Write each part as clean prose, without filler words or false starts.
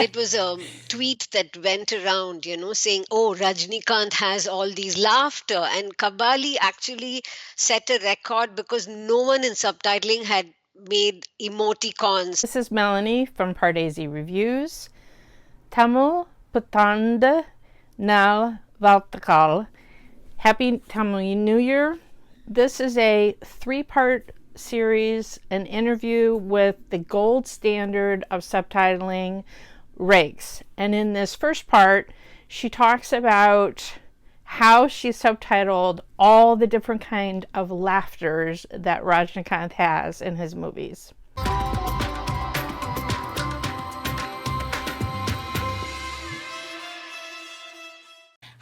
it was a tweet that went around, saying, "Oh, Rajinikanth has all these laughter." And Kabali actually set a record because no one in subtitling had made emoticons. This is Melanie from Pardesi Reviews. Tamil Putanda Nal Valtakal. Happy Tamil New Year. This is a 3-part series, an interview with the gold standard of subtitling, rekhs. And in this first part, she talks about how she subtitled all the different kind of laughters that Rajinikanth has in his movies.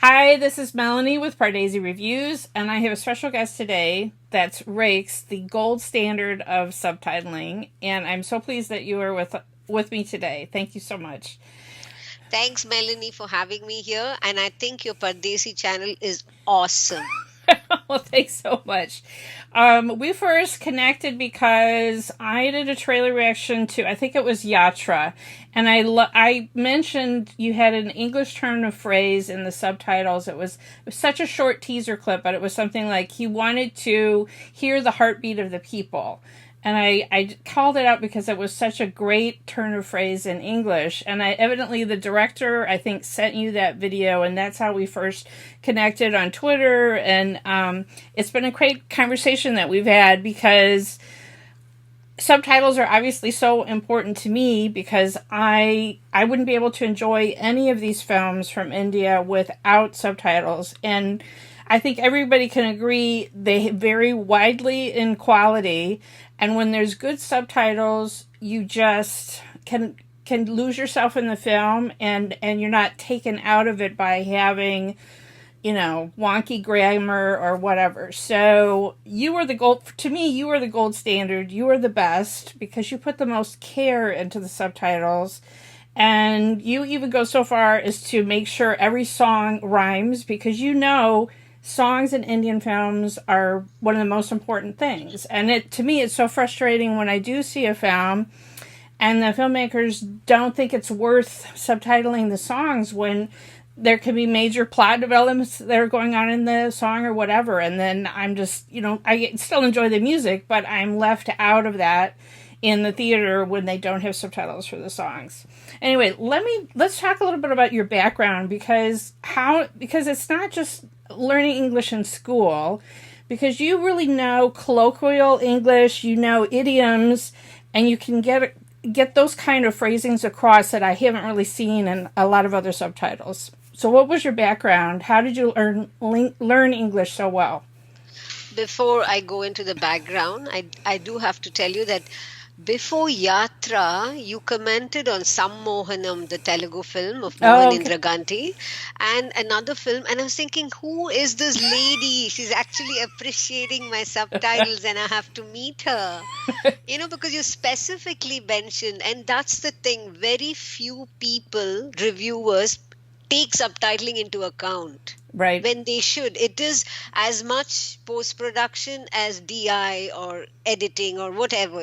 Hi, this is Melanie with Pardesi Reviews, and I have a special guest today that's rekhs, the gold standard of subtitling, and I'm so pleased that you are with me today. Thank you so much. Thanks, Melanie, for having me here. And I think your Pardesi channel is awesome. Well, thanks so much. We first connected because I did a trailer reaction to, I think it was Yatra, and I mentioned you had an English turn of phrase in the subtitles. It was such a short teaser clip, but it was something like he wanted to hear the heartbeat of the people. And I called it out because it was such a great turn of phrase in English. And evidently the director, I think, sent you that video, and that's how we first connected on Twitter. And it's been a great conversation that we've had because subtitles are obviously so important to me because I wouldn't be able to enjoy any of these films from India without subtitles. And I think everybody can agree they vary widely in quality. And when there's good subtitles, you just can lose yourself in the film, and you're not taken out of it by having, wonky grammar or whatever. So you are the gold standard. You are the best because you put the most care into the subtitles. And you even go so far as to make sure every song rhymes because songs in Indian films are one of the most important things. And to me, it's so frustrating when I do see a film and the filmmakers don't think it's worth subtitling the songs when there can be major plot developments that are going on in the song or whatever. And then I'm just, I still enjoy the music, but I'm left out of that in the theater when they don't have subtitles for the songs. Anyway, let's talk a little bit about your background because it's not just learning English in school, because you really know colloquial English, idioms, and you can get those kind of phrasings across that I haven't really seen in a lot of other subtitles. So what was your background? How did you learn English so well? Before I go into the background, I do have to tell you that before Yatra, you commented on Sammohanam, the Telugu film of Mohan Indra Gandhi, and another film. And I was thinking, who is this lady? She's actually appreciating my subtitles and I have to meet her. Because you specifically mentioned, and that's the thing, very few people, reviewers, take subtitling into account. Right. When they should. It is as much post-production as DI or editing or whatever,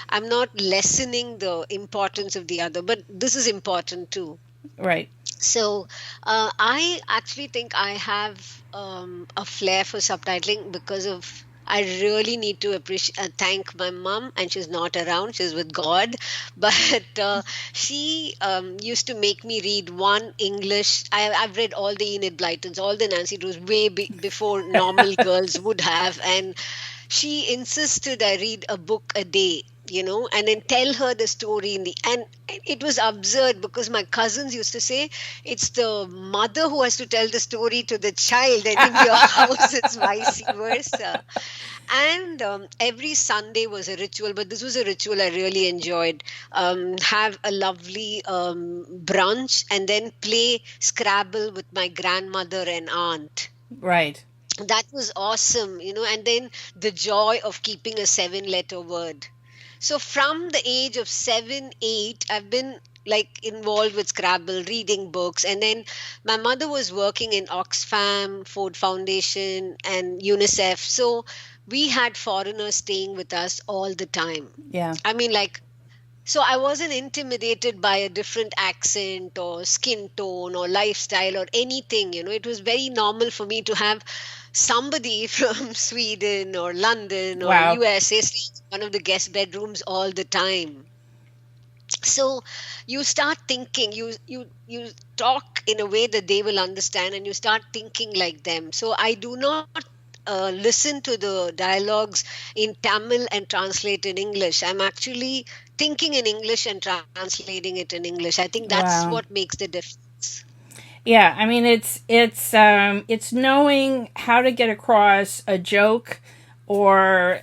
I'm not lessening the importance of the other, but this is important too. Right. So I actually think I have a flair for subtitling because of I really need to thank my mom, and she's not around. She's with God. But she used to make me read one English. I've read all the Enid Blytons, all the Nancy Drews way before normal girls would have. And she insisted I read a book a day. And then tell her the story and it was absurd because my cousins used to say it's the mother who has to tell the story to the child, and in your house it's vice versa. And every Sunday was a ritual, but this was a ritual I really enjoyed. Have a lovely brunch and then play Scrabble with my grandmother and aunt. Right. That was awesome, and then the joy of keeping a 7-letter word. So from the age of 7, 8, I've been involved with Scrabble, reading books. And then my mother was working in Oxfam, Ford Foundation and UNICEF. So we had foreigners staying with us all the time. Yeah. So I wasn't intimidated by a different accent or skin tone or lifestyle or anything. It was very normal for me to have somebody from Sweden or London or Wow. USA staying in one of the guest bedrooms all the time. So you start thinking, you talk in a way that they will understand, and you start thinking like them. So I do not listen to the dialogues in Tamil and translate in English. I'm actually thinking in English and translating it in English. I think that's Wow. what makes the difference. Yeah, I mean it's knowing how to get across a joke or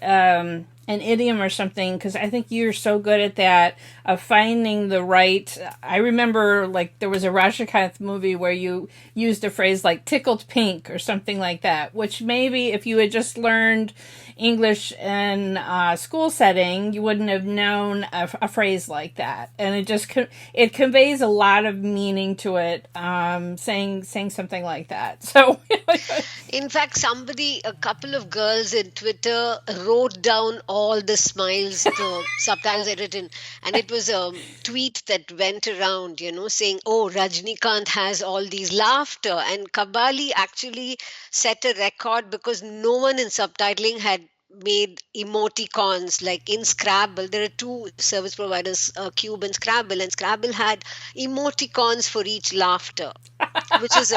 an idiom or something, because I think you're so good at that, of finding the right. I remember like there was a Rajinikanth movie where you used a phrase like tickled pink or something like that, which maybe if you had just learned English in a school setting, you wouldn't have known a phrase like that, and it conveys a lot of meaning to it. Saying something like that. So In fact, a couple of girls in Twitter wrote down all the smiles the subtitles had written. And it was a tweet that went around, saying, oh, Rajnikant has all these laughter. And Kabali actually set a record because no one in subtitling had made emoticons like in Scrabble. There are two service providers, Cube and Scrabble had emoticons for each laughter, which is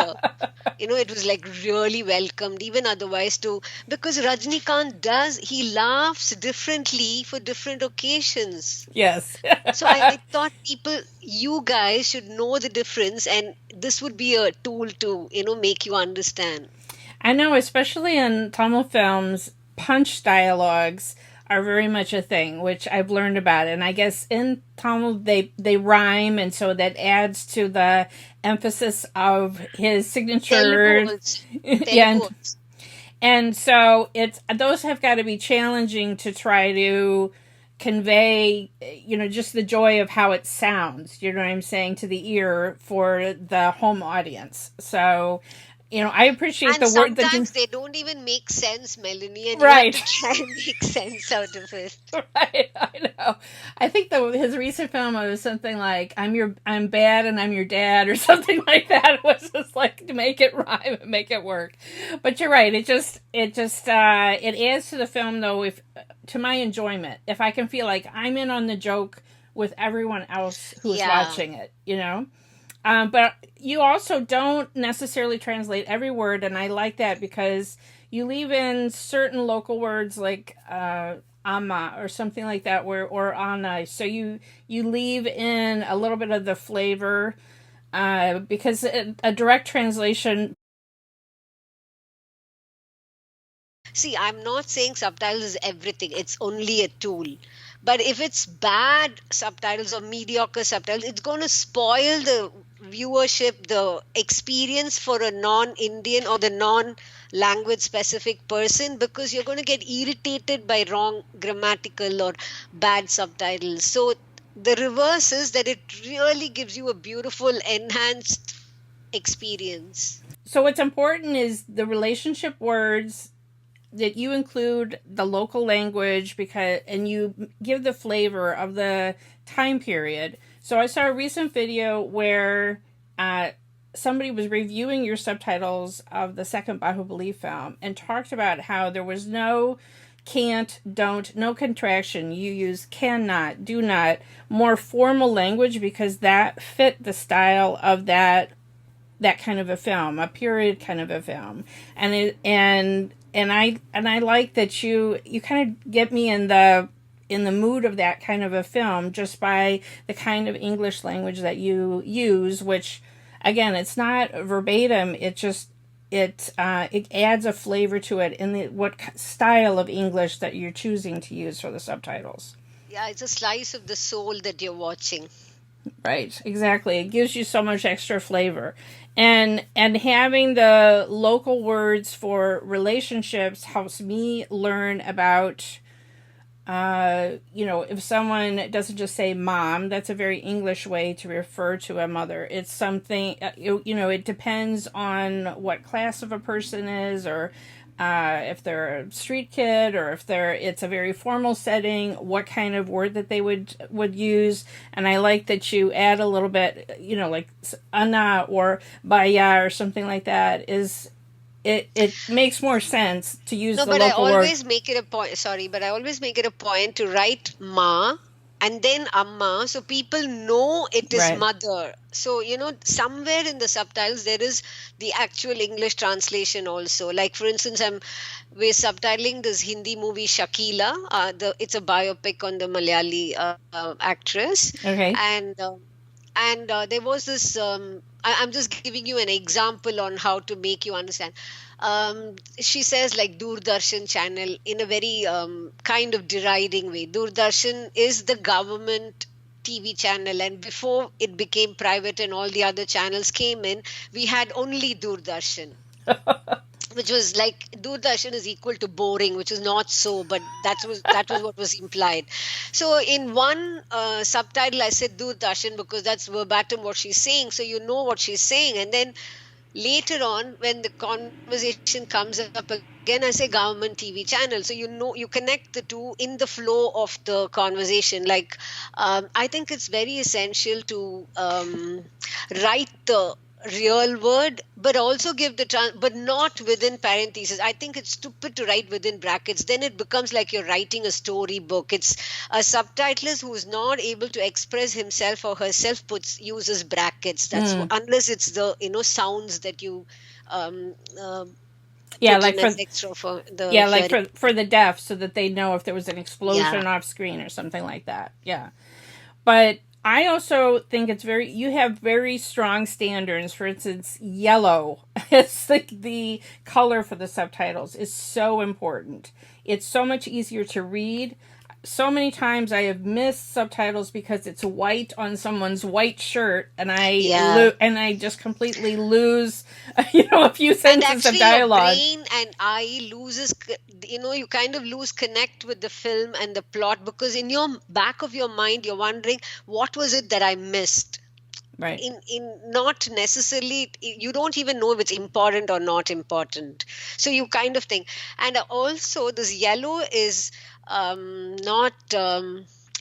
it was like really welcomed even otherwise too, because Rajnikant does, he laughs differently for different occasions. yes. So I thought people, you guys should know the difference, and this would be a tool to make you understand. I know, especially in Tamil films, punch dialogues are very much a thing, which I've learned about. And I guess in Tamil they rhyme, and so that adds to the emphasis of his Telugu signature. also. Telugu and also. and so it's those have got to be challenging to try to convey, just the joy of how it sounds, you know what I'm saying, to the ear for the home audience. So I appreciate And the word that you. sometimes they don't even make sense, Melanie, and you have Right. to try and make sense out of it. Right, I know. I think his recent film was something like I'm bad and I'm your dad or something like that. It was just like to make it rhyme and make it work. But you're right. It adds to the film though, if to my enjoyment. If I can feel like I'm in on the joke with everyone else who's Yeah. watching it. But you also don't necessarily translate every word, and I like that because you leave in certain local words like ama or something like that, or ana. So you leave in a little bit of the flavor, because a direct translation. See, I'm not saying subtitles is everything, it's only a tool. But if it's bad subtitles or mediocre subtitles, it's going to spoil the viewership, the experience for a non Indian or the non language specific person, because you're going to get irritated by wrong grammatical or bad subtitles. So the reverse is that it really gives you a beautiful, enhanced experience. So what's important is the relationship words, that you include the local language, because and you give the flavor of the time period. So I saw a recent video where somebody was reviewing your subtitles of the second Bahubali film and talked about how there was no can't, don't, no contraction. You use cannot, do not, more formal language, because that fit the style of that kind of a film, a period kind of a film. And I like that you kind of get me in the mood of that kind of a film just by the kind of English language that you use, which again, it's not verbatim. It adds a flavor to it in the what style of English that you're choosing to use for the subtitles. Yeah, it's a slice of the soul that you're watching. Right, exactly. It gives you so much extra flavor. And having the local words for relationships helps me learn about, if someone doesn't just say mom, that's a very English way to refer to a mother. It's something, it depends on what class of a person is, or if they're a street kid or if it's a very formal setting, what kind of word that they would use. And I like that you add a little bit, like ana or baya or something like that. It makes more sense to use No, the but I local word. always make it a point. Sorry, but I always make it a point to write ma and then amma, so people know it is Right. mother. So, somewhere in the subtitles there is the actual English translation also. Like, for instance, we're subtitling this Hindi movie Shakila. It's a biopic on the Malayali actress, Okay. and there was this. I'm just giving you an example on how to make you understand. She says like Doordarshan channel in a very kind of deriding way. Doordarshan is the government TV channel, and before it became private and all the other channels came in, we had only Doordarshan, which was like Doordarshan is equal to boring, which is not so, but that was what was implied. So in one subtitle, I said Doordarshan because that's verbatim what she's saying, so you know what she's saying, and then later on when the conversation comes up again, I say government TV channel, so you connect the two in the flow of the conversation. Like, I think it's very essential to write the real word but also give but not within parentheses. I think it's stupid to write within brackets, then it becomes like you're writing a storybook. It's a subtitlist who's not able to express himself or herself uses brackets. Mm. Unless it's the sounds that you um, Yeah, put like in for as extra for the yeah, like hearing. for the deaf, so that they know if there was an Yeah. explosion off screen or something like that. Yeah. But I also think you have very strong standards. For instance, yellow, it's like the color for the subtitles is so important. It's so much easier to read. So many times I have missed subtitles because it's white on someone's white shirt, and Yeah. and I just completely lose, a few And sentences of actually your dialogue. brain and eye you kind of lose connect with the film and the plot, because in your back of your mind you're wondering what was it that I missed. Right. In not necessarily, you don't even know if it's important or not important, so you kind of think. And also this yellow is not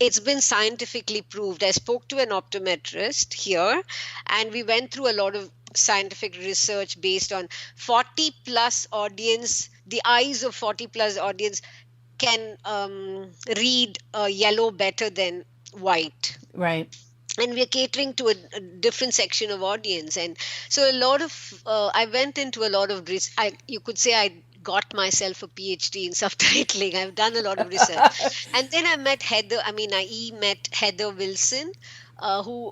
it's been scientifically proved. I spoke to an optometrist here, and we went through a lot of scientific research based on 40 plus audience. The eyes of 40 plus audience can read yellow better than white, Right. and we're catering to a different section of audience. And so a lot of I went into a lot of you could say I got myself a PhD in subtitling. I've done a lot of research, and then I met Heather Wilson,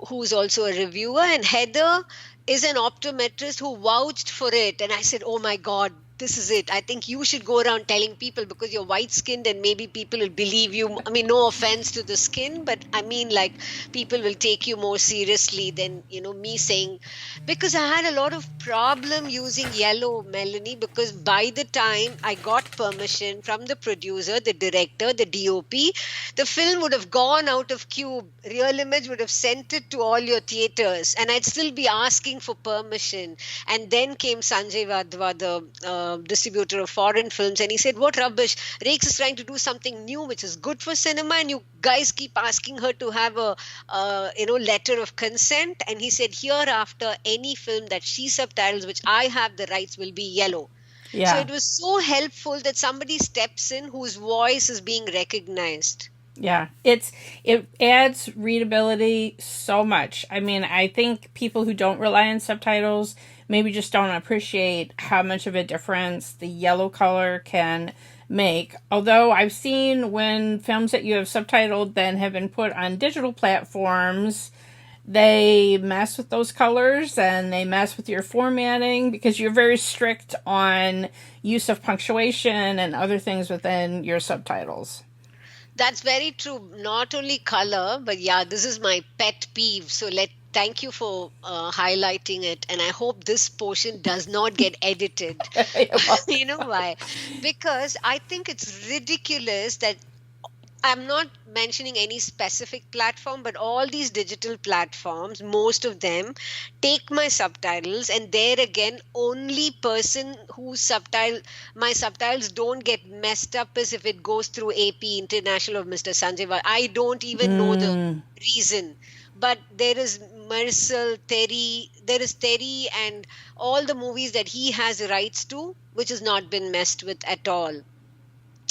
who's also a reviewer, and Heather is an optometrist who vouched for it, and I said, oh my god, this is it. I think you should go around telling people, because you're white skinned and maybe people will believe you. I mean, no offense to the skin, but I mean, like, people will take you more seriously than me saying. Because I had a lot of problem using yellow, Melanie, because by the time I got permission from the producer, the director, the DOP, the film would have gone out of cube. Real Image would have sent it to all your theaters, and I'd still be asking for permission. And then came Sanjay Vadva, the distributor of foreign films, and he said, what rubbish, Rex is trying to do something new which is good for cinema, and you guys keep asking her to have a letter of consent. And he said, hereafter any film that she subtitles which I have the rights will be yellow. So Yeah. it was so helpful that somebody steps in whose voice is being recognized. Yeah, it adds readability so much. I mean, I think people who don't rely on subtitles maybe just don't appreciate how much of a difference the yellow color can make. Although I've seen when films that you have subtitled then have been put on digital platforms, they mess with those colors and they mess with your formatting because you're very strict on use of punctuation and other things within your subtitles. That's very true. Not only color, but yeah, this is my pet peeve. So thank you for highlighting it. And I hope this portion does not get edited. You know why? Because I think it's ridiculous that I'm not mentioning any specific platform, but all these digital platforms, most of them take my subtitles, and there again, only person whose subtitle my subtitles don't get messed up is if it goes through AP International of Mr. Sanjay. I don't even know the Mm, reason. But there is Marcel, Terry, there is Terry, and all the movies that he has rights to, which has not been messed with at all,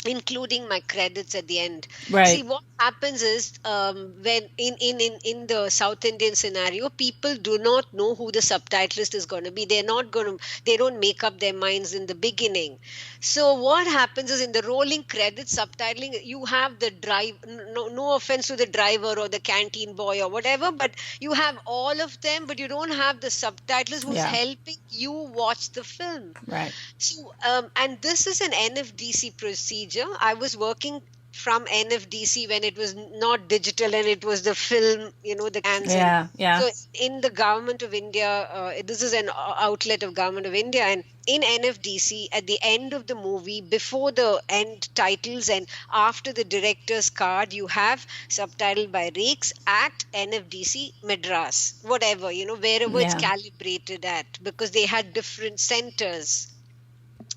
including my credits at the end. See, right. what happens is, when in the South Indian scenario, people do not know who the subtitlist is going to be. They're not going to, they don't make up their minds in the beginning. So what happens is, in the rolling credits subtitling, you have the drive, no offense to the driver or the canteen boy or whatever, but you have all of them, but you don't have the subtitlist who's Yeah, helping you watch the film. right. So, and this is an NFDC procedure. I was working from NFDC when it was not digital and it was the film, the cans. And Yeah, yeah, so in the government of India, this is an outlet of government of India. And in NFDC, at the end of the movie, before the end titles and after the director's card, you have subtitled by rekhs at NFDC Madras, whatever, wherever it's yeah. calibrated at, because they had different centers.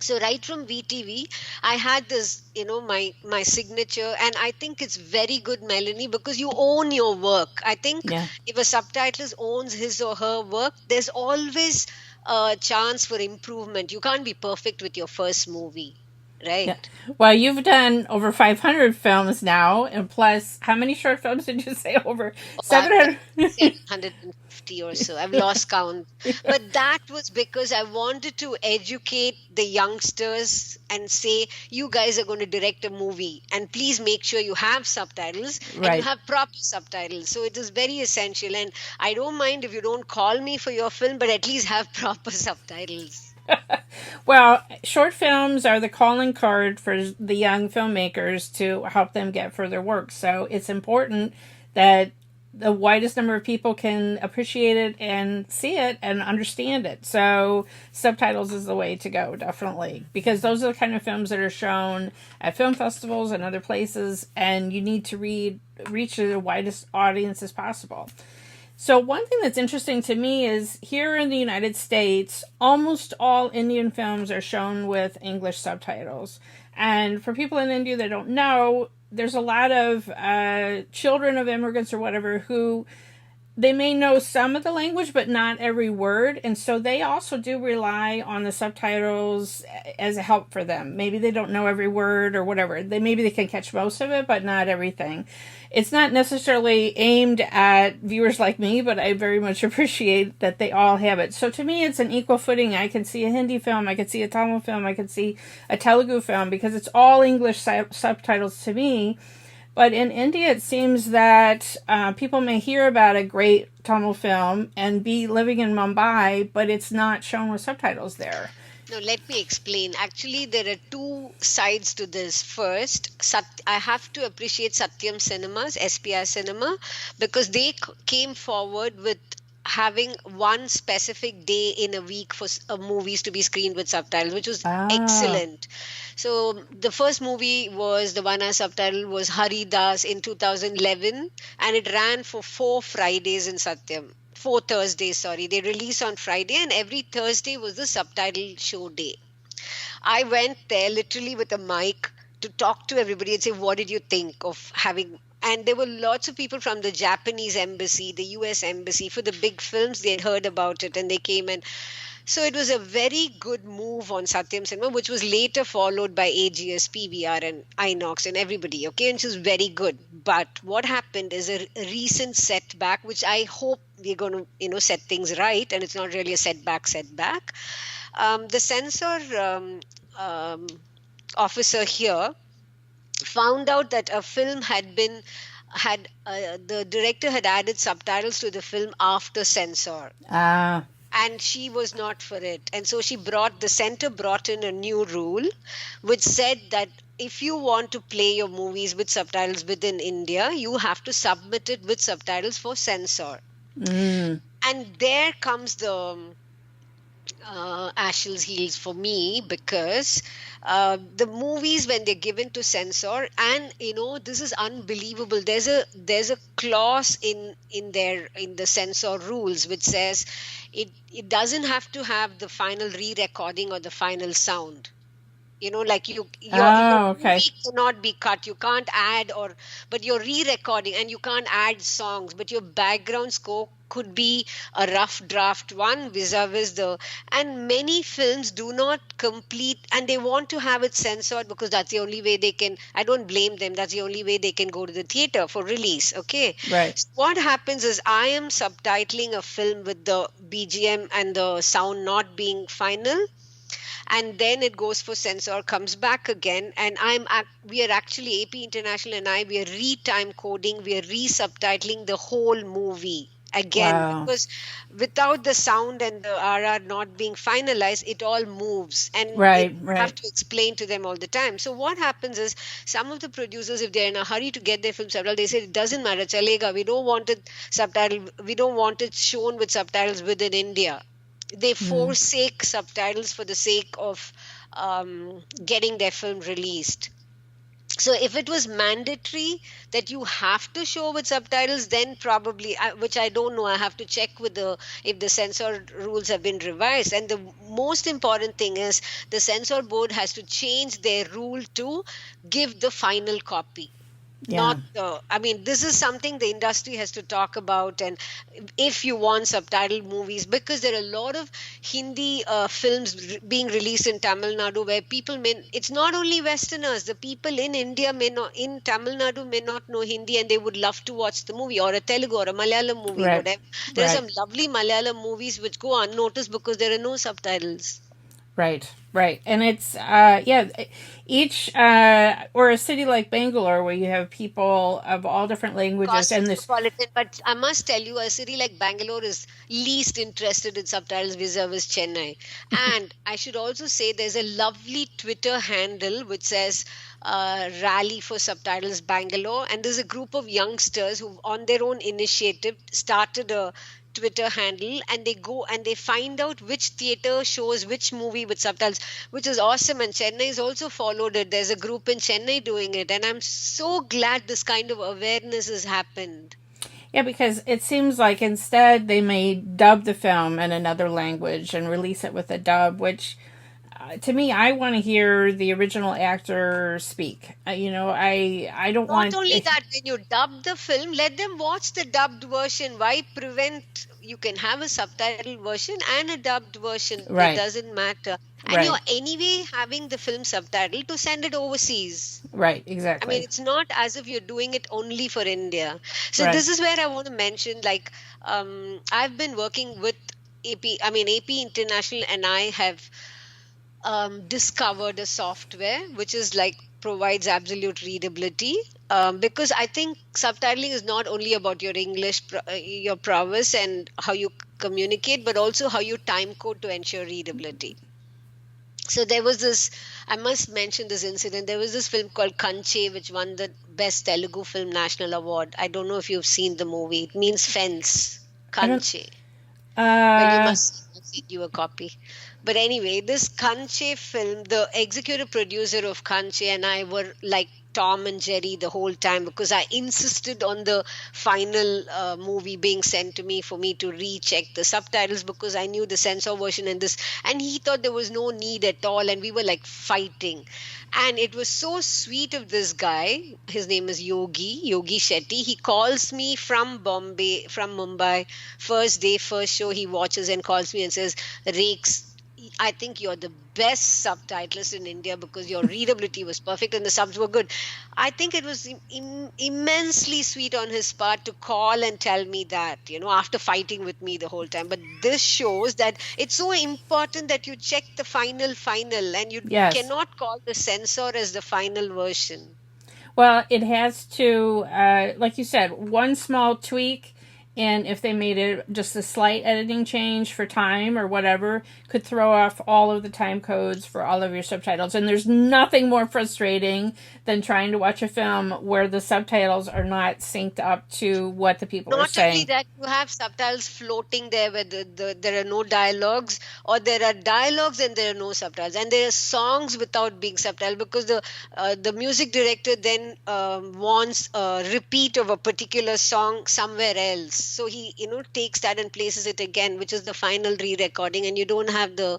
So right from VTV, I had this, my signature, and I think it's very good, Melanie, because you own your work. I think Yeah. if a subtitlist owns his or her work, there's always a chance for improvement. You can't be perfect with your first movie, right? Yeah. Well, you've done over 500 films now, and plus, how many short films did you say? Over Oh, I've done 700? 750 or so. I've lost count. But that was because I wanted to educate the youngsters and say, you guys are going to direct a movie, and please make sure you have subtitles and you Right. have proper subtitles. So it is very essential. And I don't mind if you don't call me for your film, but at least have proper subtitles. Well, short films are the calling card for the young filmmakers to help them get further work. So it's important that the widest number of people can appreciate it and see it and understand it. So subtitles is the way to go, definitely, because those are the kind of films that are shown at film festivals and other places, and you need to reach the widest audience as possible. So, one thing that's interesting to me is here in the United States, almost all Indian films are shown with English subtitles. And for people in India that don't know, there's a lot of children of immigrants or whatever who they may know some of the language, but not every word. And so they also do rely on the subtitles as a help for them. Maybe they don't know every word or whatever. Maybe they can catch most of it, but not everything. It's not necessarily aimed at viewers like me, but I very much appreciate that they all have it. So to me, it's an equal footing. I can see a Hindi film, I can see a Tamil film, I can see a Telugu film, because it's all English subtitles to me. But in India, it seems that people may hear about a great Tamil film and be living in Mumbai, but it's not shown with subtitles there. Now, let me explain. Actually, there are two sides to this. First, I have to appreciate Satyam Cinemas, SPR Cinema, because they came forward with having one specific day in a week for movies to be screened with subtitles, which was Ah, excellent. So the first movie was the one I subtitled was Hari Das in 2011, and it ran for 4 Fridays in Satyam. 4 Thursdays, sorry. They released on Friday, and every Thursday was the subtitle show day. I went there literally with a mic to talk to everybody and say, what did you think of having? And there were lots of people from the Japanese embassy, the US embassy. For the big films, they had heard about it and they came. And so it was a very good move on Satyam Cinema, which was later followed by AGS, PVR, and Inox and everybody. Okay, and it was very good. But what happened is a recent setback, which I hope we're going to, set things right, and it's not really a setback. The censor um, officer here found out that a film had the director had added subtitles to the film after censor, ah, and she was not for it. And so the center brought in a new rule which said that if you want to play your movies with subtitles within India, you have to submit it with subtitles for censor. mm, And there comes the Ashes heels for me because the movies when they're given to censor, and this is unbelievable. There's a clause in the censor rules which says it doesn't have to have the final re-recording or the final sound. Like your Oh, okay. movie cannot be cut, you can't add, or but you're re-recording and you can't add songs, but your background score could be a rough draft one vis-a-vis the and many films do not complete, and they want to have it censored because that's the only way they can. I don't blame them, that's the only way they can go to the theater for release. Okay, Right. so what happens is I am subtitling a film with the BGM and the sound not being final, and then it goes for censor, comes back again, and we are actually AP International and I we are re-time coding, we are re-subtitling the whole movie again, Wow. because without the sound and the RR not being finalized, it all moves, and it Right, have right. to explain to them all the time. So what happens is some of the producers, if they're in a hurry to get their film subtitled, they say it doesn't matter, chalega, we don't want it subtitled, we don't want it shown with subtitles within India. They Mm. forsake subtitles for the sake of getting their film released. So if it was mandatory that you have to show with subtitles, then probably, which I don't know, I have to check with the if the censor rules have been revised. And the most important thing is the censor board has to change their rule to give the final copy, Yeah. not I mean, this is something the industry has to talk about. And if you want subtitled movies, because there are a lot of Hindi films being released in Tamil Nadu where people may, it's not only westerners, the people in India may not, in Tamil Nadu may not know Hindi, and they would love to watch the movie, or a Telugu or a Malayalam movie, Right. whatever. There are Right. some lovely Malayalam movies which go unnoticed because there are no subtitles. Right, right. And it's, yeah, each, or a city like Bangalore where you have people of all different languages and this, Cosmopolitan, but I must tell you, a city like Bangalore is least interested in subtitles vis-a-vis Chennai. And I should also say there's a lovely Twitter handle which says Rally for Subtitles Bangalore, and there's a group of youngsters who, on their own initiative, started a Twitter handle, and they go and they find out which theater shows which movie with subtitles, which is awesome. And Chennai has also followed it. There's a group in Chennai doing it, and I'm so glad this kind of awareness has happened. yeah, because it seems like instead they may dub the film in another language and release it with a dub, which to me, I want to hear the original actor speak. I don't Not want only it. that, when you dub the film, let them watch the dubbed version. Why prevent? You can have a subtitled version and a dubbed version. It Right, doesn't matter. And right, you're anyway having the film subtitled to send it overseas. right, I mean, exactly. it's not as if you're doing it only for India. So Right. this is where I want to mention, like, I've been working with AP, I mean, AP International, and I have discovered a software which is like provides absolute readability, because I think subtitling is not only about your English, your prowess and how you communicate, but also how you time code to ensure readability. So there was this, I must mention this incident. There was this film called Kanche, which won the Best Telugu Film National Award. I don't know if you've seen the movie. It means fence. I don't. Kanche. Well, you Uh, must have seen you a copy. But anyway, this Kanche film, the executive producer of Kanche and I were like Tom and Jerry the whole time, because I insisted on the final movie being sent to me for me to recheck the subtitles, because I knew the censor version and this, and he thought there was no need at all, and we were like fighting. And it was so sweet of this guy. His name is Yogi Shetty. He calls me from Bombay, from Mumbai. First day, first show, he watches and calls me and says, Rekhs, I think you're the best subtitlist in India because your readability was perfect and the subs were good. I think it was immensely sweet on his part to call and tell me that, after fighting with me the whole time. But this shows that it's so important that you check the final, and you yes. cannot call the censor as the final version. Well, it has to, like you said, one small tweak, and if they made it just a slight editing change for time or whatever, could throw off all of the time codes for all of your subtitles. And there's nothing more frustrating than trying to watch a film where the subtitles are not synced up to what the people are Not only saying. that, you have subtitles floating there where there are no dialogues, or there are dialogues and there are no subtitles, and there are songs without being subtitled because the music director then wants a repeat of a particular song somewhere else. So he takes that and places it again, which is the final re-recording, and you don't have the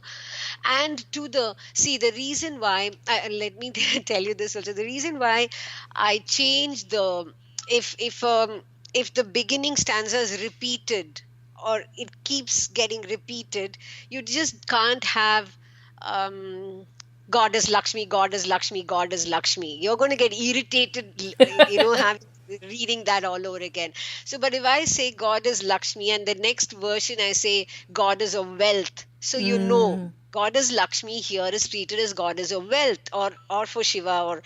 and to the see the reason why. Let me tell you this also. The reason why I changed the if the beginning stanza is repeated or it keeps getting repeated, you just can't have um, Goddess Lakshmi, Goddess Lakshmi, Goddess Lakshmi. You're going to get irritated, having reading that all over again. So, but if I say Goddess Lakshmi and the next version I say Goddess of Wealth, so Mm, Goddess Lakshmi here is treated as Goddess of Wealth, or for Shiva or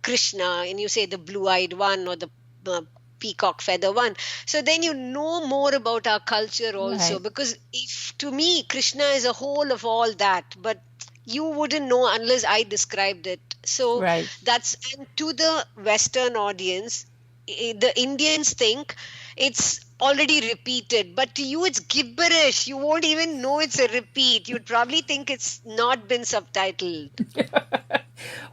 Krishna, and you say the blue-eyed one or the uh, peacock feather one. So then you know more about our culture also, right, because if to me Krishna is a whole of all that, but you wouldn't know unless I described it. So right. that's, and to the Western audience, the Indians think it's already repeated, but to you it's gibberish. You won't even know it's a repeat. You'd probably think it's not been subtitled.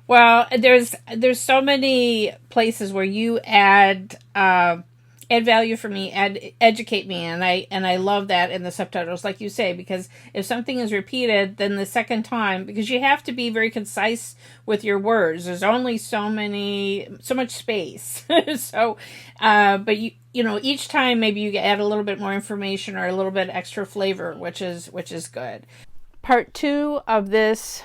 Well, there's so many places where you add value for me, educate me, and I love that in the subtitles, like you say, because if something is repeated, then the second time, because you have to be very concise with your words. There's only so much space. So, but each time maybe you add a little bit more information or a little bit extra flavor, which is good. Part two of this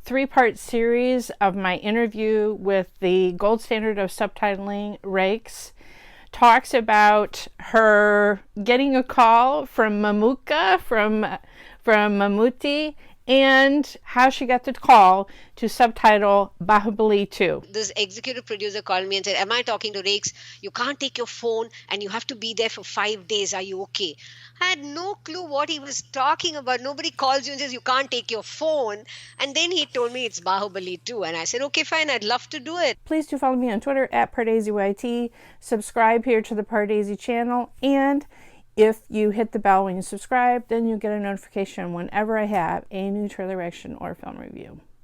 three-part series of my interview with the gold standard of subtitling, rekhs, talks about her getting a call from Mamuka, from Mamuti, and how she got the call to subtitle Bahubali 2. This executive producer called me and said, "Am I talking to Rakes? You can't take your phone and you have to be there for 5 days. Are you okay?" I had no clue what he was talking about. Nobody calls you and says, "You can't take your phone." And then he told me it's Bahubali 2. And I said, "Okay, fine. I'd love to do it." Please do follow me on Twitter at PardesiYT. Subscribe here to the Pardesi channel. And if you hit the bell when you subscribe, then you'll get a notification whenever I have a new trailer reaction or film review.